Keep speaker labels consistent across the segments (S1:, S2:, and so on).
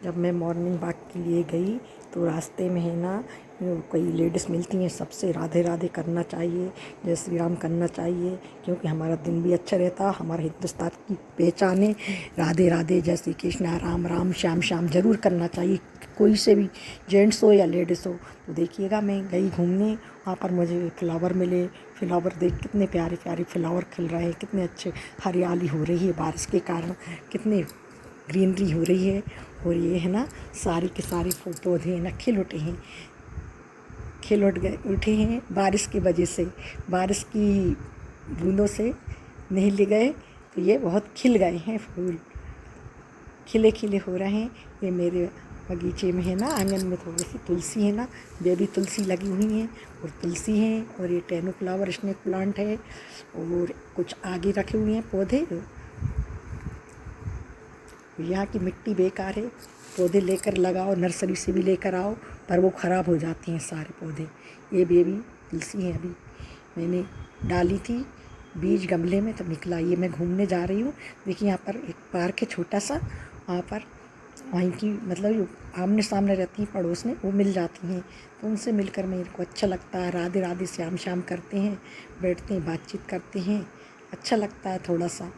S1: जब मैं morning walk के लिए गई तो रास्ते में है ना कई लेडीज़ मिलती हैं, सबसे राधे राधे करना चाहिए, जय श्री राम करना चाहिए, क्योंकि हमारा दिन भी अच्छा रहता। हमारे हिंदुस्तान की पहचान है राधे राधे, जय श्री कृष्णा, राम राम, श्याम श्याम ज़रूर करना चाहिए, कोई से भी, जेंट्स हो या लेडीज़ हो। तो देखिएगा मैं गई घूमने, वहाँ पर मुझे फ्लावर मिले। फ्लावर देख, कितने प्यारे प्यारे फ्लावर खिल रहे हैं, कितने अच्छे, हरियाली हो रही है बारिश के कारण, कितने ग्रीनरी हो रही है। और ये है ना सारे के सारे पौधे ना खिल उठे हैं, उठे हैं बारिश की वजह से, बारिश की बूंदों से नहीं ले गए तो ये बहुत खिल गए हैं, फूल खिले खिले हो रहे हैं। ये मेरे बगीचे में है ना, आंगन में थोड़ी सी तुलसी है ना, बेबी तुलसी लगी हुई हैं, और तुलसी हैं, और ये टेनो फ्लावर स्नेक प्लांट है, और कुछ आगे रखे हुए हैं पौधे। यहाँ की मिट्टी बेकार है, पौधे लेकर लगाओ, नर्सरी से भी लेकर आओ, पर वो ख़राब हो जाते हैं सारे पौधे। ये बेबी तुलसी है, अभी मैंने डाली थी बीज गमले में तब निकला। ये मैं घूमने जा रही हूँ, देखिए यहाँ पर एक पार्क है छोटा सा, वहाँ पर वहीं की मतलब जो आमने सामने रहती हैं पड़ोस में, वो मिल जाती हैं, तो उनसे मिलकर मेरे को अच्छा लगता है। राधे राधे श्याम श्याम करते हैं, बैठते हैं, बातचीत करते हैं, अच्छा लगता है थोड़ा सा।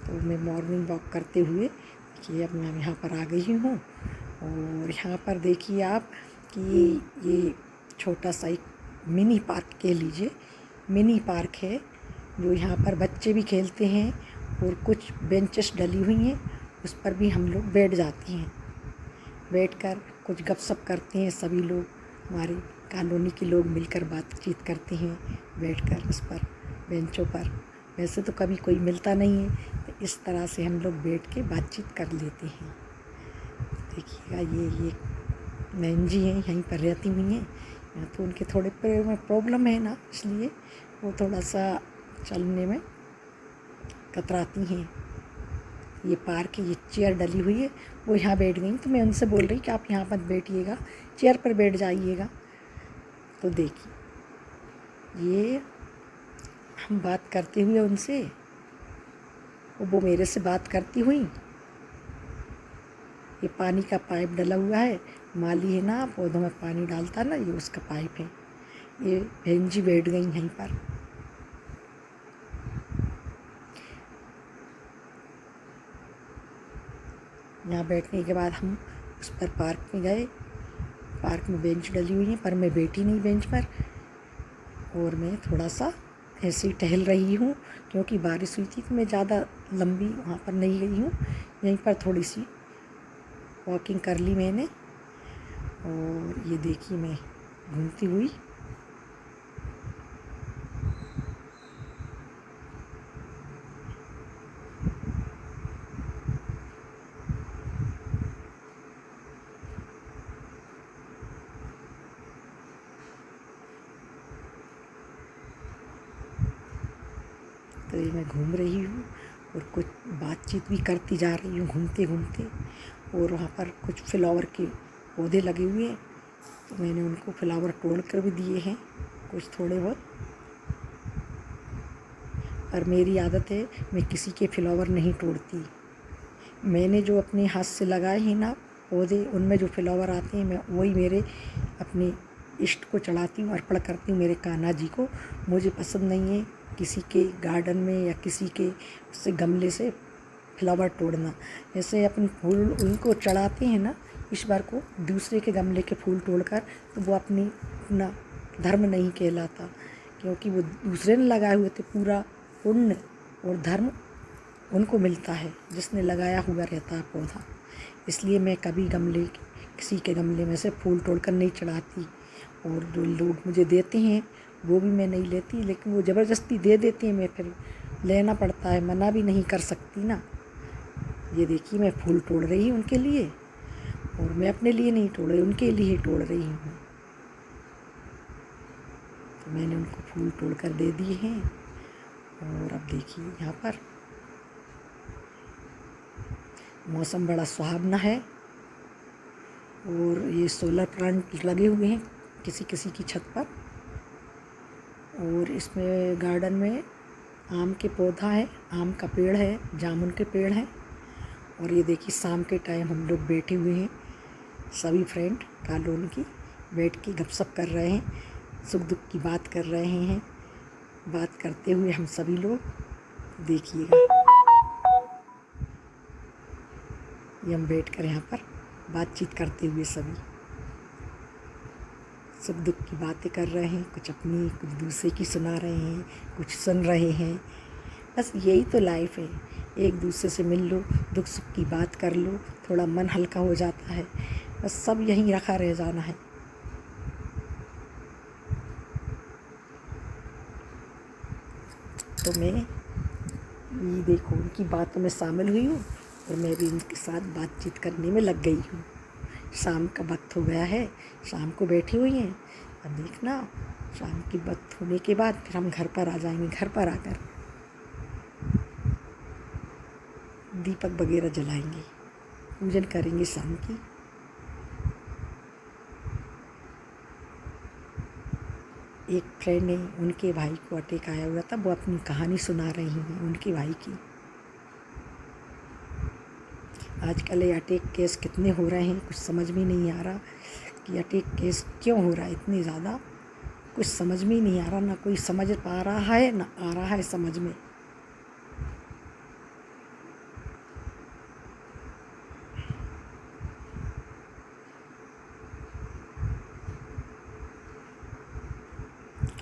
S1: तो मैं मॉर्निंग वॉक करते हुए कि अब मैं यहाँ पर आ गई हूँ, और यहाँ पर देखिए आप कि ये छोटा सा एक मिनी पार्क कह लीजिए, मिनी पार्क है, जो यहाँ पर बच्चे भी खेलते हैं, और कुछ बेंचेस डली हुई हैं, उस पर भी हम लोग बैठ जाते हैं, बैठकर कुछ गपशप करते हैं। सभी लोग हमारे कॉलोनी के लोग मिलकर बातचीत करते हैं बैठकर उस पर बेंचों पर। वैसे तो कभी कोई मिलता नहीं है, तो इस तरह से हम लोग बैठ के बातचीत कर लेते हैं। देखिएगा ये बहन जी हैं, यहीं पर रहती हुई हैं, तो उनके थोड़े पैर में प्रॉब्लम है ना, इसलिए वो थोड़ा सा चलने में कतराती हैं। ये पार्क है, ये चेयर डली हुई है, वो यहाँ बैठ गई, तो मैं उनसे बोल रही कि आप यहाँ मत बैठिएगा, चेयर पर बैठ जाइएगा। तो देखिए ये हम बात करते हुए उनसे, वो मेरे से बात करती हुई। ये पानी का पाइप डला हुआ है, माली है ना पौधों में पानी डालता ना, ये उसका पाइप है। ये बहन जी बैठ गई यहीं पर। यहाँ बैठने के बाद हम उस पर पार्क में गए, पार्क में बेंच डली हुई है, पर मैं बैठी नहीं बेंच पर, और मैं थोड़ा सा ऐसे ही टहल रही हूँ, क्योंकि बारिश हुई थी तो मैं ज़्यादा लंबी वहाँ पर नहीं गई हूँ, यहीं पर थोड़ी सी वॉकिंग कर ली मैंने। और ये देखिए मैं घूमती हुई तो ये मैं घूम रही हूँ, और कुछ बातचीत भी करती जा रही हूँ घूमते घूमते। और वहाँ पर कुछ फ्लावर के पौधे लगे हुए हैं, तो मैंने उनको फ्लावर तोड़ कर भी दिए हैं कुछ थोड़े बहुत। पर मेरी आदत है, मैं किसी के फ्लावर नहीं तोड़ती। मैंने जो अपने हाथ से लगाए हैं ना पौधे, उनमें जो फ्लावर आते हैं मैं वही मेरे अपने इष्ट को चढ़ाती हूँ, अर्पण करती हूँ मेरे कान्हा जी को। मुझे पसंद नहीं है किसी के गार्डन में या किसी के से गमले से फ्लावर तोड़ना। जैसे अपन फूल उनको चढ़ाते हैं ना ईश्वर को, दूसरे के गमले के फूल तोड़कर, तो वो अपना धर्म नहीं कहलाता, क्योंकि वो दूसरे ने लगाए हुए थे। पूरा पुण्य और धर्म उनको मिलता है जिसने लगाया हुआ रहता है पौधा। इसलिए मैं कभी किसी के गमले में से फूल तोड़कर नहीं चढ़ाती। और जो लोग मुझे देते हैं वो भी मैं नहीं लेती, लेकिन वो ज़बरदस्ती दे देते हैं, मैं फिर लेना पड़ता है, मना भी नहीं कर सकती ना। ये देखिए मैं फूल तोड़ रही हूँ उनके लिए, और मैं अपने लिए नहीं तोड़ रही, उनके लिए ही तोड़ रही हूँ। तो मैंने उनको फूल तोड़ कर दे दिए हैं। और अब देखिए यहाँ पर मौसम बड़ा सुहावना है, और ये सोलर प्लांट लगे हुए हैं किसी किसी की छत पर। और इसमें गार्डन में आम के पौधा है, आम का पेड़ है, जामुन के पेड़ हैं, और ये देखिए शाम के टाइम हम लोग बैठे हुए हैं, सभी फ्रेंड कॉलोनी की बैठ के गपशप कर रहे हैं, सुख दुख की बात कर रहे हैं। बात करते हुए हम सभी लोग देखिएगा, ये हम बैठ कर यहाँ पर बातचीत करते हुए सभी सुख दुख की बातें कर रहे हैं, कुछ अपनी कुछ दूसरे की सुना रहे हैं, कुछ सुन रहे हैं। बस यही तो लाइफ है, एक दूसरे से मिल लो, दुख सुख की बात कर लो, थोड़ा मन हल्का हो जाता है। बस सब यहीं रखा रह जाना है। तो मैं ये देखो उनकी बातों में शामिल हुई हूँ और मैं भी उनके साथ बातचीत करने में लग गई हूँ। शाम का वक्त हो गया है, शाम को बैठी हुई हैं। अब देखना शाम की वक्त होने के बाद फिर हम घर पर आ जाएंगे। घर पर आकर दीपक वगैरह जलाएंगे, पूजन करेंगे शाम की। एक फ्रेंड ने उनके भाई को अटैक आया हुआ था, वो अपनी कहानी सुना रही हैं उनके भाई की। आजकल ये अटैक केस कितने हो रहे हैं, कुछ समझ में नहीं आ रहा कि अटैक केस क्यों हो रहा है इतने ज़्यादा। कुछ समझ में ही नहीं आ रहा, ना कोई समझ पा रहा है ना आ रहा है समझ में।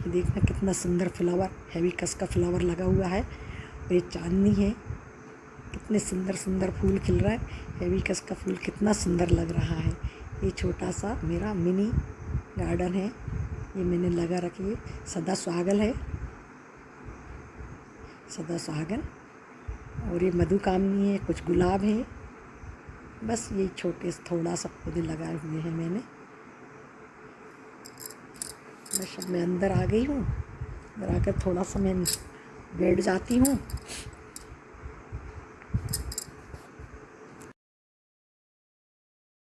S1: देखना कितना सुंदर फ्लावर, हेबिस्कस का फ्लावर लगा हुआ है और ये चांदनी है। कितने सुंदर सुंदर फूल खिल रहा है। हेबिस्कस का फूल कितना सुंदर लग रहा है। ये छोटा सा मेरा मिनी गार्डन है, ये मैंने लगा रखी है। सदा सुहागन है, सदा सुहागन। और ये मधुकामनी है, कुछ गुलाब है। बस ये छोटे से थोड़ा सा पौधे लगाए हुए हैं मैंने। बस अब मैं अंदर आ गई हूँ। अंदर आकर थोड़ा सा मैं बैठ जाती हूँ